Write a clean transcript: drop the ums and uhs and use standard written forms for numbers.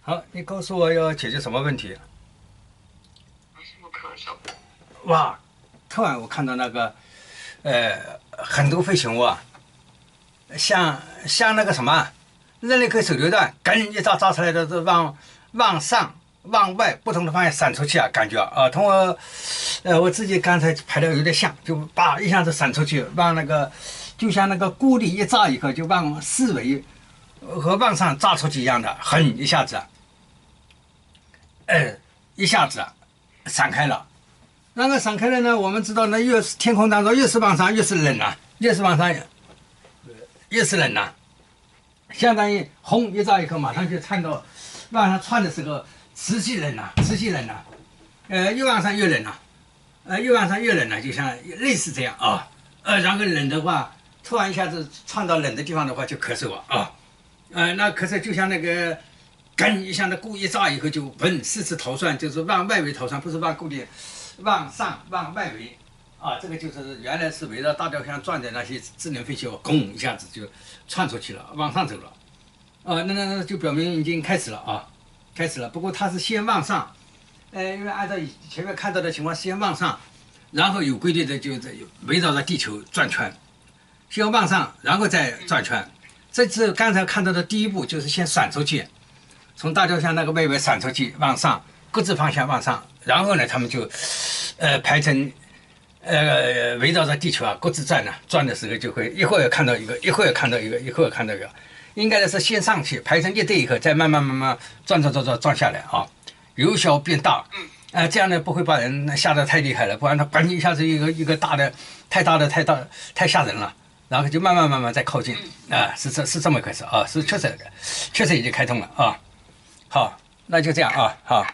好，你告诉我要解决什么问题？我看一下。哇，突然我看到那个，很多飞行物啊，像那个什么，人类可以手榴弹，一炸出来的是往上、往外不同的方向闪出去啊，感觉啊，同我自己刚才拍的有点像，就叭一下子闪出去，往那个就像那个孤立一炸以后，就往四维和往上炸出去一样的，一下子，一下子闪开了。那个闪开了呢，我们知道那越是天空当中越是往上越是冷啊，越是往上越是冷啊，相当于轰一炸以后马上就窜到往上窜的时候，持续冷啊，持续冷啊，越往上越冷啊，越往上越冷啊，就像类似这样啊，然后冷的话，突然一下子窜到冷的地方的话就咳嗽啊，那咳嗽就像那个一下子故意炸以后就四次头算，就是往外围头算，不是往固定。往上往外围，啊，这个就是原来是围绕大雕像转的那些智能飞行物，轰一下子就窜出去了，往上走了，那就表明已经开始了啊，开始了。不过它是先往上，因为按照前面看到的情况，先往上，然后有规律的就围绕着地球转圈，先往上，然后再转圈。这次刚才看到的第一步就是先闪出去，从大雕像那个外围闪出去，往上，各自方向往上。然后呢，他们就，排成，围绕着地球啊，各自转呢，转的时候就会一会儿看到一个，一会儿看到一个，一会儿看到一个，应该是先上去排成一队以后，再慢慢转下来啊，由小变大，这样呢不会把人吓得太厉害了，不然他一下子一个大的，太吓人了，然后就慢慢再靠近啊，是这么回事啊，是确实已经开通了啊，好，那就这样啊，好，